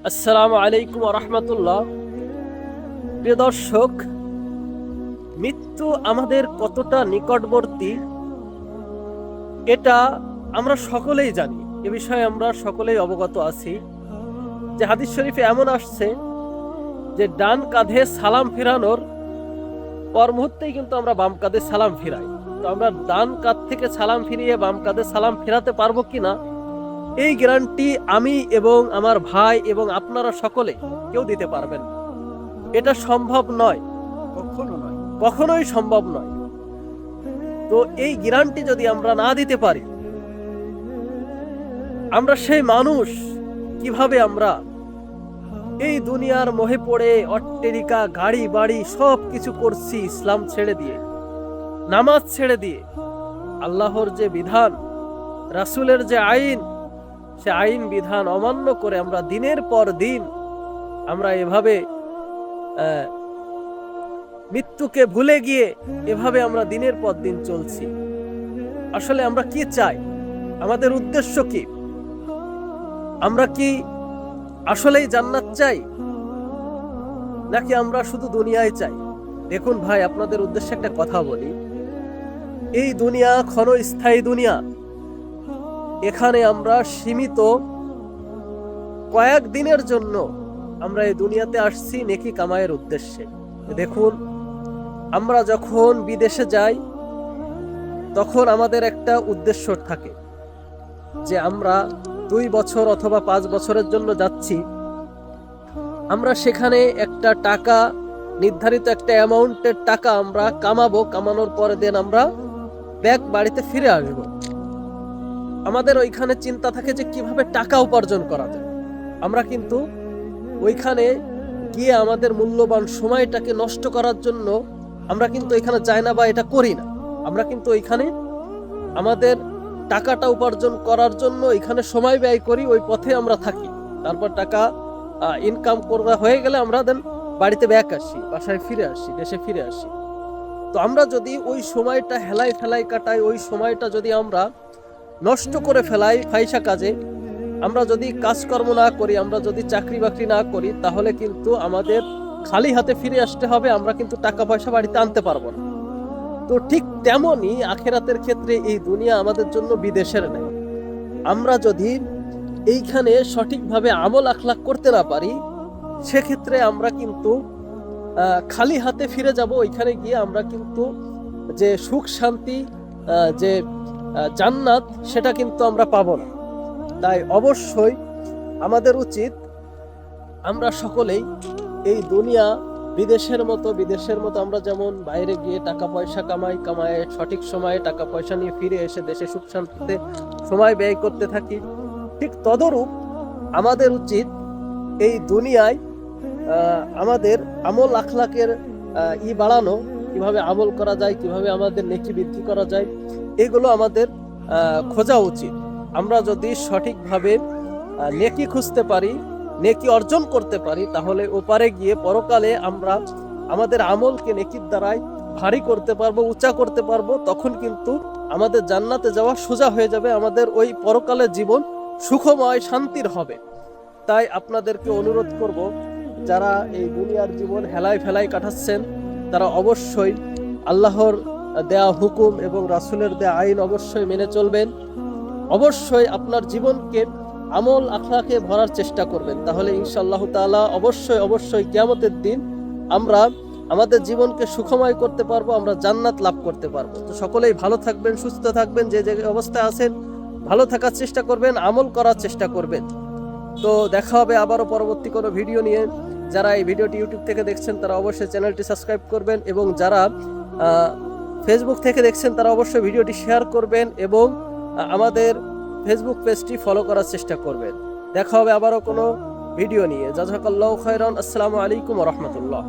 আসসালামু আলাইকুম ওয়া রাহমাতুল্লাহ। প্রিয় দর্শক, মৃত্যু আমাদের কতটা নিকটবর্তী এটা আমরা সকলেই জানি। এ বিষয়ে আমরা সকলেই অবগত আছি যে হাদিস শরীফে এমন আসছে যে ডান কাঁধে সালাম ফিরানোর পর মুহূর্তেই কিন্তু আমরা বাম কাঁধে সালাম ফিরাই। তো আমরা ডান কাঁধ থেকে সালাম ফিরিয়ে বাম কাঁধে সালাম ফেরাতে পারবো কিনা এই গ্যারান্টি আমি এবং আমার ভাই এবং আপনারা সকলে কেউ দিতে পারবেন না। এটা সম্ভব নয়, কখনোই সম্ভব নয়। তো এই গ্যারান্টি যদি আমরা না দিতে পারি, আমরা সেই মানুষ কিভাবে আমরা এই দুনিয়ার মোহে পড়ে অট্টেরিকা গাড়ি বাড়ি সব কিছু করছি ইসলাম ছেড়ে দিয়ে, নামাজ ছেড়ে দিয়ে, আল্লাহর যে বিধান, রাসূলের যে আইন, সে আইন বিধান অমান্য করে আমরা দিনের পর দিন আমরা এভাবে মৃত্যুকে ভুলে গিয়ে এভাবে আমরা দিনের পর দিন চলছি। আসলে আমরা কি চাই? আমাদের উদ্দেশ্য কি? আমরা কি আসলেই জান্নাত চাই, নাকি আমরা শুধু দুনিয়ায় চাই? দেখুন ভাই, আপনাদের উদ্দেশ্যে একটা কথা বলি। এই দুনিয়া ক্ষণস্থায়ী দুনিয়া। এখানে আমরা সীমিত কয়েক দিনের জন্য আমরা এই দুনিয়াতে আসছি নেকি কামাইয়ের উদ্দেশ্যে। দেখুন, আমরা যখন বিদেশে যাই তখন আমাদের একটা উদ্দেশ্য থাকে যে আমরা 2 বছর অথবা 5 বছরের জন্য যাচ্ছি। আমরা সেখানে একটা টাকা, নির্ধারিত একটা অ্যামাউন্টের টাকা আমরা কামাবো, কামানোর পরে দেন আমরা ব্যাক বাড়িতে ফিরে আসবো। আমাদের ওইখানে চিন্তা থাকে যে কিভাবে টাকা উপার্জন করা যায়। আমরা কিন্তু ওইখানে গিয়ে আমাদের মূল্যবান সময়টাকে নষ্ট করার জন্য আমরা কিন্তু এখানে যাই না বা এটা করি না। আমরা কিন্তু ওইখানে আমাদের টাকাটা উপার্জন করার জন্য এখানে সময় ব্যয় করি, ওই পথে আমরা থাকি। তারপর টাকা ইনকাম করা হয়ে গেলে আমরা দেন বাড়িতে ব্যাক আসি, বাসায় ফিরে আসি, দেশে ফিরে আসি। তো আমরা যদি ওই সময়টা হেলাই ফেলাই কাটাই, ওই সময়টা যদি আমরা নষ্ট করে ফেলাই ফাইসা কাজে, আমরা যদি কাজকর্ম না করি, আমরা যদি চাকরি বাকরি না করি, তাহলে কিন্তু আমাদের খালি হাতে ফিরে আসতে হবে। আমরা কিন্তু টাকা পয়সা বাড়িতে আনতে পারবো না। তো ঠিক তেমনই আখিরাতের ক্ষেত্রে এই দুনিয়া আমাদের জন্য বিদেশের নেই। আমরা যদি এইখানে সঠিকভাবে আমল আখলাক করতে না পারি, সেক্ষেত্রে আমরা কিন্তু খালি হাতে ফিরে যাব। ওইখানে গিয়ে আমরা কিন্তু যে সুখ শান্তি, যে জান্নাত, সেটা কিন্তু আমরা পাবো না। তাই অবশ্যই আমাদের উচিত আমরা সকলেই এই দুনিয়া বিদেশের মতো আমরা যেমন বাইরে গিয়ে টাকা পয়সা কামায় সঠিক সময়ে টাকা পয়সা নিয়ে ফিরে এসে দেশে সুখ শান্তিতে সময় ব্যয় করতে থাকি, ঠিক তদরূপ আমাদের উচিত এই দুনিয়ায় আমাদের আমল আখলাকের বাড়ানো, কিভাবে আমল করা যায়, কিভাবে আমাদের নেকি বৃদ্ধি করা যায়, এগুলো আমাদের খোঁজা উচিত। আমরা যদি সঠিকভাবে নেকি খুঁজতে পারি, নেকি অর্জন করতে পারি, তাহলে ওপারে গিয়ে পরকালে আমরা আমাদের আমলকে নেকির দ্বারাই ভারী করতে পারবো, উঁচা করতে পারবো। তখন কিন্তু আমাদের জান্নাতে যাওয়া সোজা হয়ে যাবে, আমাদের ওই পরকালের জীবন সুখময় শান্তির হবে। তাই আপনাদেরকে অনুরোধ করব, যারা এই দুনিয়ার জীবন হেলাই ফেলাই কাটাচ্ছেন, তারা অবশ্যই আল্লাহর দেয়া হুকুম এবং রাসূলের দেয়া আইন অবশ্যই মেনে চলবেন। অবশ্যই আপনার জীবনকে আমল আখলাকে ভরার চেষ্টা করবেন। তাহলে ইনশাআল্লাহ তাআলা অবশ্যই কিয়ামতের দিন আমরা আমাদের জীবনকে সুখময় করতে পারবো, আমরা জান্নাত লাভ করতে পারবো। তো সকলেই ভালো থাকবেন, সুস্থ থাকবেন, যে অবস্থায় আছেন ভালো থাকার চেষ্টা করবেন, আমল করার চেষ্টা করবেন। তো দেখা হবে আবারও পরবর্তী কোনো ভিডিও নিয়ে। যারা এই ভিডিওটি ইউটিউব থেকে দেখছেন তারা অবশ্যই চ্যানেলটি সাবস্ক্রাইব করবেন, এবং যারা ফেসবুক থেকে দেখছেন তারা অবশ্যই ভিডিওটি শেয়ার করবেন এবং আমাদের ফেসবুক পেজটি ফলো করার চেষ্টা করবেন। দেখা হবে আবারও কোনো ভিডিও নিয়ে। জাযাকাল্লাহু খাইরান। আসসালামু আলাইকুম ওয়া রাহমাতুল্লাহ।